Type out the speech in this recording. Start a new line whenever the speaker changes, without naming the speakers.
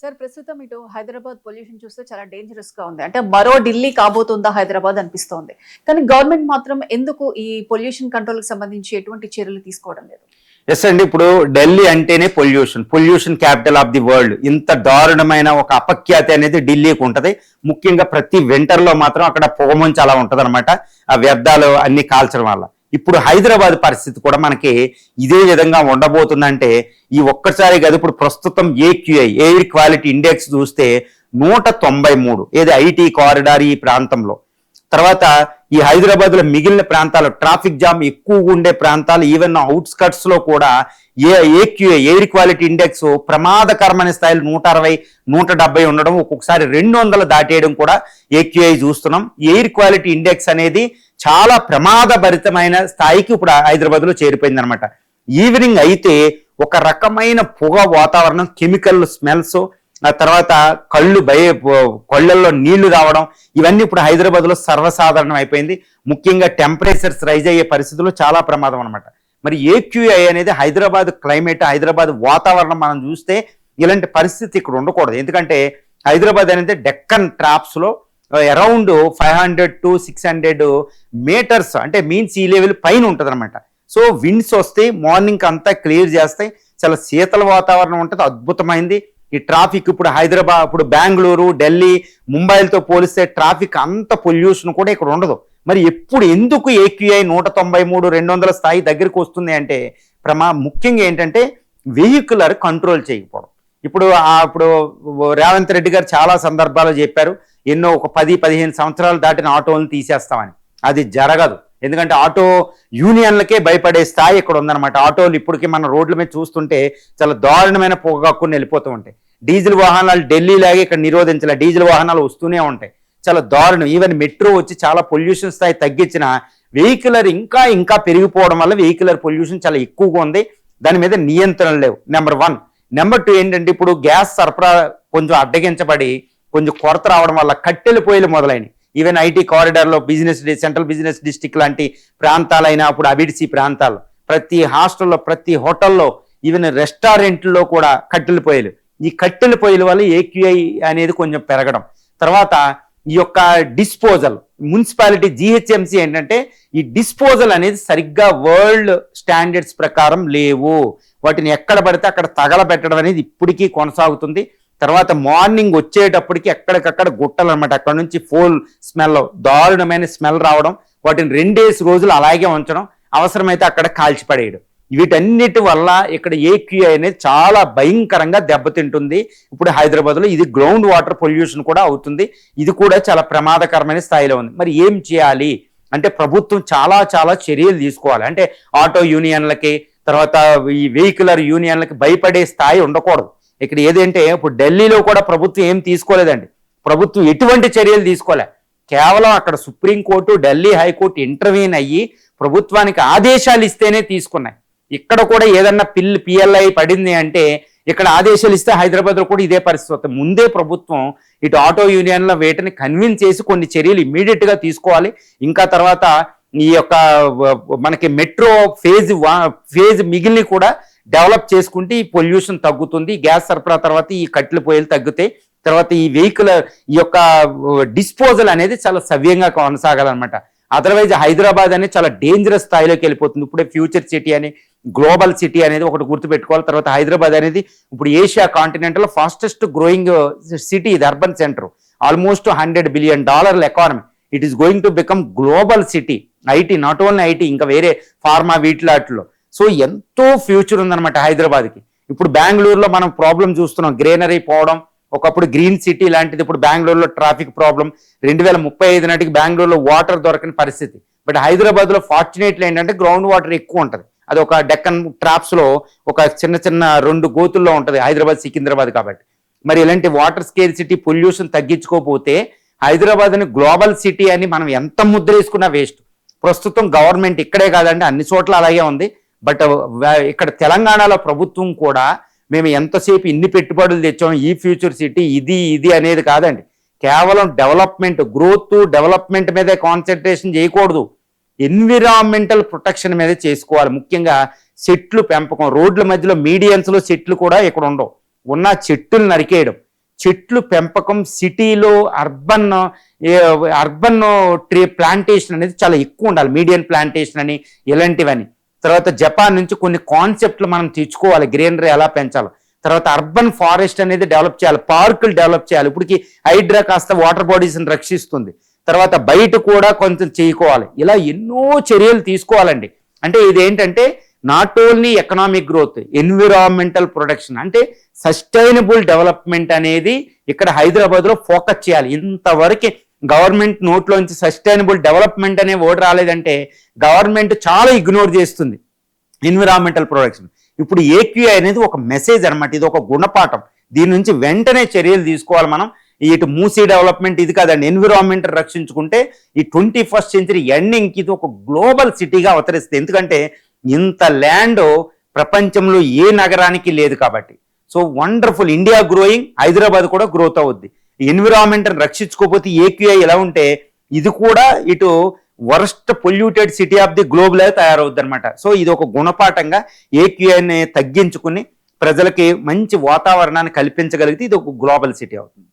Sir ప్రస్తుతం ఇటు Hyderabad pollution చూస్తే చాలా డేంజరస్ గా ఉంది. అంటే మరో ఢిల్లీ కాబోతుందా హైదరాబాద్ అనిపిస్తోంది. కానీ గవర్నమెంట్ మాత్రం ఎందుకు ఈ పొల్యూషన్ కంట్రోల్ కి సంబంధించి ఎటువంటి చర్యలు తీసుకోవడం లేదు?
ఎస్ అండి. ఇప్పుడు ఢిల్లీ అంటేనే pollution capital of the world. ఇంత దారుణమైన ఒక అపఖ్యాతి అనేది ఢిల్లీకి ఉంటది. ముఖ్యంగా ప్రతి వింటర్ లో మాత్రం అక్కడ పొగమంచు అలా ఉంటది అనమాట, ఆ వ్యర్థాలు అన్ని కాల్చడం వల్ల. ఇప్పుడు హైదరాబాద్ పరిస్థితి కూడా మనకి ఇదే విధంగా ఉండబోతుందంటే ఈ ఒక్కసారి కాదు, ఇప్పుడు ప్రస్తుతం ఏక్యూఐ ఎయిర్ క్వాలిటీ ఇండెక్స్ చూస్తే 193 ఏది ఐటీ కారిడార్ ఈ ప్రాంతంలో. తర్వాత ఈ హైదరాబాద్ లో మిగిలిన ప్రాంతాలు ట్రాఫిక్ జామ్ ఎక్కువగా ఉండే ప్రాంతాలు, ఈవెన్ అవుట్స్కట్స్ లో కూడా ఏక్యూఐ ఎయిర్ క్వాలిటీ ఇండెక్స్ ప్రమాదకరమైన స్థాయిలో 160, 170 ఉండడం, ఒక్కొక్కసారి 200 దాటేయడం కూడా ఏక్యూఐ చూస్తున్నాం. ఎయిర్ క్వాలిటీ ఇండెక్స్ అనేది చాలా ప్రమాదభరితమైన స్థాయికి ఇప్పుడు హైదరాబాద్ లో చేరిపోయింది అనమాట. ఈవినింగ్ అయితే ఒక రకమైన పొగ వాతావరణం, కెమికల్ స్మెల్స్, ఆ తర్వాత కళ్ళల్లో నీళ్లు రావడం, ఇవన్నీ ఇప్పుడు హైదరాబాద్ లో సర్వసాధారణం అయిపోయింది. ముఖ్యంగా టెంపరేచర్స్ రైజ్ అయ్యే పరిస్థితుల్లో చాలా ప్రమాదం అనమాట. మరి ఏక్యూఐ అనేది హైదరాబాద్ క్లైమేట్, హైదరాబాద్ వాతావరణం మనం చూస్తే ఇలాంటి పరిస్థితి ఇక్కడ ఉండకూడదు. ఎందుకంటే హైదరాబాద్ అనేది డెక్కన్ ట్రాప్స్ లో అరౌండ్ 500 to 600 మీటర్స్ అంటే మీన్ సీ లెవెల్ పైన ఉంటుంది అనమాట. సో విండ్స్ వస్తాయి, మార్నింగ్ అంతా క్లియర్ చేస్తాయి, చాలా శీతల వాతావరణం ఉంటుంది, అద్భుతమైంది. ఈ ట్రాఫిక్ ఇప్పుడు హైదరాబాద్, ఇప్పుడు బెంగళూరు, ఢిల్లీ, ముంబైలతో పోలిస్తే ట్రాఫిక్ అంత పొల్యూషన్ కూడా ఇక్కడ ఉండదు. మరి ఎందుకు ఏక్యూఐ 193, 200 స్థాయి దగ్గరికి వస్తుంది అంటే ముఖ్యంగా ఏంటంటే వెహికులర్ కంట్రోల్ చేయకపోవడం. ఇప్పుడు రేవంత్ రెడ్డి గారు చాలా సందర్భాల్లో చెప్పారు, ఎన్నో ఒక 10-15 సంవత్సరాలు దాటిన ఆటోలను తీసేస్తామని. అది జరగదు. ఎందుకంటే ఆటో యూనియన్లకే భయపడే స్థాయి ఇక్కడ ఉందన్నమాట. ఆటోలు ఇప్పటికీ మన రోడ్ల మీద చూస్తుంటే చాలా దారుణమైన పొగ కక్కుని వెళ్ళిపోతూ ఉంటాయి. డీజిల్ వాహనాలు ఢిల్లీలాగే ఇక్కడ నిరోధించాలి, డీజిల్ వాహనాలు వస్తూనే ఉంటాయి, చాలా దారుణం. ఈవెన్ మెట్రో వచ్చి చాలా పొల్యూషన్ స్థాయి తగ్గించిన వెహికులర్ ఇంకా పెరిగిపోవడం వల్ల వెహికులర్ పొల్యూషన్ చాలా ఎక్కువగా ఉంది. దాని మీద నియంత్రణ లేవు, నెంబర్ 1. నెంబర్ 2 ఏంటంటే ఇప్పుడు గ్యాస్ సరఫరా కొంచెం అడ్డగించబడి కొంచెం కొరత రావడం వల్ల కట్టెల పొయ్యిలు మొదలైనవి. ఈవెన్ ఐటీ కారిడార్లో సెంట్రల్ బిజినెస్ డిస్ట్రిక్ట్ లాంటి ప్రాంతాలైనా, అప్పుడు అబిడ్సి ప్రాంతాలు, ప్రతి హాస్టల్లో, ప్రతి హోటల్లో, ఈవెన్ రెస్టారెంట్లో కూడా కట్టెల పొయ్యిలు. ఈ కట్టెల పొయ్యిల వల్ల ఏక్యూఐ అనేది కొంచెం పెరగడం. తర్వాత ఈ యొక్క డిస్పోజల్, మున్సిపాలిటీ జిహెచ్ఎంసీ ఏంటంటే ఈ డిస్పోజల్ అనేది సరిగ్గా వరల్డ్ స్టాండర్డ్స్ ప్రకారం లేవు. వాటిని ఎక్కడ పడితే అక్కడ తగలబెట్టడం అనేది ఇప్పటికీ కొనసాగుతుంది. తర్వాత మార్నింగ్ వచ్చేటప్పటికి ఎక్కడికక్కడ గుట్టలు అనమాట, అక్కడ నుంచి ఫోల్ స్మెల్, దారుణమైన స్మెల్ రావడం, వాటిని 2 రోజులు అలాగే ఉంచడం, అవసరమైతే అక్కడ కాల్చిపడేయడం. వీటన్నిటి వల్ల ఇక్కడ ఏక్యూఐ అనేది చాలా భయంకరంగా దెబ్బతింటుంది. ఇప్పుడు హైదరాబాద్లో ఇది గ్రౌండ్ వాటర్ పొల్యూషన్ కూడా అవుతుంది. ఇది కూడా చాలా ప్రమాదకరమైన స్థాయిలో ఉంది. మరి ఏం చేయాలి అంటే ప్రభుత్వం చాలా చర్యలు తీసుకోవాలి. అంటే ఆటో యూనియన్లకి, తర్వాత ఈ వెహికులర్ యూనియన్లకి భయపడే స్థాయి ఉండకూడదు. ఇక్కడ ఏదంటే ఇప్పుడు ఢిల్లీలో కూడా ప్రభుత్వం ఏం తీసుకోలేదండి. ప్రభుత్వం ఎటువంటి చర్యలు తీసుకోలే. కేవలం అక్కడ సుప్రీంకోర్టు, ఢిల్లీ హైకోర్టు ఇంటర్వ్యూన్ అయ్యి ప్రభుత్వానికి ఆదేశాలు ఇస్తేనే తీసుకున్నాయి. ఇక్కడ కూడా ఏదన్నా పిఎల్ఐ పడింది అంటే ఇక్కడ ఆదేశాలు ఇస్తే హైదరాబాద్లో కూడా ఇదే పరిస్థితి వస్తుంది. ముందే ప్రభుత్వం ఇటు ఆటో యూనియన్ల వేటిని కన్విన్స్ చేసి కొన్ని చర్యలు ఇమ్మీడియట్గా తీసుకోవాలి. ఇంకా తర్వాత ఈ యొక్క మనకి మెట్రో ఫేజ్ మిగిలిన కూడా డెవలప్ చేసుకుంటే ఈ పొల్యూషన్ తగ్గుతుంది. గ్యాస్ సరఫరా తర్వాత ఈ కట్టెల పొయ్యిలు తగ్గుతాయి. తర్వాత ఈ వెహికల్ ఈ యొక్క డిస్పోజల్ అనేది చాలా సవ్యంగా కొనసాగాలన్నమాట. అదర్వైజ్ హైదరాబాద్ అనేది చాలా డేంజరస్ స్థాయిలోకి వెళ్ళిపోతుంది. ఇప్పుడే ఫ్యూచర్ సిటీ అని, గ్లోబల్ సిటీ అనేది ఒకటి గుర్తుపెట్టుకోవాలి. తర్వాత హైదరాబాద్ అనేది ఇప్పుడు ఏషియా కాంటినెంట్లో ఫాస్టెస్ట్ గ్రోయింగ్ సిటీ, ఇది urban centre, almost $100 billion economy. It is going to become global city. IT, not only IT, ఇంకా వేరే ఫార్మా వీటిలో. సో ఎంతో ఫ్యూచర్ ఉందన్నమాట హైదరాబాద్కి. ఇప్పుడు బెంగళూరులో మనం ప్రాబ్లం చూస్తున్నాం, గ్రీనరీ పోవడం. ఒకప్పుడు గ్రీన్ సిటీ లాంటిది ఇప్పుడు బెంగళూరులో ట్రాఫిక్ ప్రాబ్లం. 2035 నాటికి బెంగళూరులో వాటర్ దొరకని పరిస్థితి. బట్ హైదరాబాద్లో ఫార్చునేట్లీ ఏంటంటే గ్రౌండ్ వాటర్ ఎక్కువ ఉంటుంది. అది ఒక డెక్కన్ ట్రాప్స్లో ఒక చిన్న 2 గోతుల్లో ఉంటుంది హైదరాబాద్, సికింద్రాబాద్ కాబట్టి. మరి ఇలాంటి వాటర్ స్కేర్ సిటీ పొల్యూషన్ తగ్గించుకోకపోతే హైదరాబాద్ అని గ్లోబల్ సిటీ అని మనం ఎంత ముద్ర వేసుకున్నా వేస్ట్. ప్రస్తుతం గవర్నమెంట్ ఇక్కడే కాదండి, అన్ని చోట్ల అలాగే ఉంది. బట్ ఇక్కడ తెలంగాణలో ప్రభుత్వం కూడా మేము ఎంతసేపు ఇన్ని పెట్టుబడులు తెచ్చాం, ఈ ఫ్యూచర్ సిటీ ఇది అనేది కాదండి. కేవలం గ్రోత్ డెవలప్మెంట్ మీదే కాన్సన్ట్రేషన్ చేయకూడదు. ఎన్విరాన్మెంటల్ ప్రొటెక్షన్ మీద చేసుకోవాలి. ముఖ్యంగా చెట్లు పెంపకం, రోడ్ల మధ్యలో మీడియన్స్లో చెట్లు కూడా ఇక్కడ ఉండవు. ఉన్న చెట్టులు నరికేయడం, చెట్లు పెంపకం సిటీలో అర్బన్ ట్రీ ప్లాంటేషన్ అనేది చాలా ఎక్కువ ఉండాలి. మీడియం ప్లాంటేషన్ అని ఇలాంటివని. తర్వాత జపాన్ నుంచి కొన్ని కాన్సెప్ట్లు మనం తెచ్చుకోవాలి, గ్రీనరీ ఎలా పెంచాలో. తర్వాత అర్బన్ ఫారెస్ట్ అనేది డెవలప్ చేయాలి, పార్కులు డెవలప్ చేయాలి. ఇప్పటికి హైడ్రా కాస్త వాటర్ బాడీస్ని రక్షిస్తుంది. తర్వాత బయట కూడా కొంచెం చేసుకోవాలి. ఇలా ఎన్నో చర్యలు తీసుకోవాలండి. అంటే ఇదేంటంటే not only economic growth, environmental protection, అంటే సస్టైనబుల్ డెవలప్మెంట్ అనేది ఇక్కడ హైదరాబాద్లో ఫోకస్ చేయాలి. ఇంతవరకు గవర్నమెంట్ నోట్లోంచి సస్టైనబుల్ డెవలప్మెంట్ అనే వర్డ్ రాలేదంటే గవర్నమెంట్ చాలా ఇగ్నోర్ చేస్తుంది ఎన్విరాన్మెంటల్ ప్రొటెక్షన్. ఇప్పుడు ఏక్యూఐ అనేది ఒక మెసేజ్ అనమాట, ఇది ఒక గుణపాఠం. దీని నుంచి వెంటనే చర్యలు తీసుకోవాలి మనం. ఇటు మూసీ డెవలప్మెంట్ ఇది కాదండి, ఎన్విరాన్మెంట్ రక్షించుకుంటే ఈ 21st సెంచరీ ఎండింగ్కి ఇది ఒక గ్లోబల్ సిటీగా అవతరిస్తుంది. ఎందుకంటే ఇంత ల్యాండ్ ప్రపంచంలో ఏ నగరానికి లేదు కాబట్టి. So wonderful, India growing, Hyderabad కూడా గ్రోత్ అవుద్ది. ఎన్విరాన్మెంట్ రక్షించుకోకపోతే ఏక్యూఐ ఎలా ఉంటే ఇది కూడా ఇటు worst polluted city of the globe లాగా తయారవుద్ది అనమాట. సో ఇది ఒక గుణపాఠంగా ఏక్యూఐని తగ్గించుకుని ప్రజలకి మంచి వాతావరణాన్ని కల్పించగలిగితే ఇది ఒక గ్లోబల్ సిటీ అవుతుంది.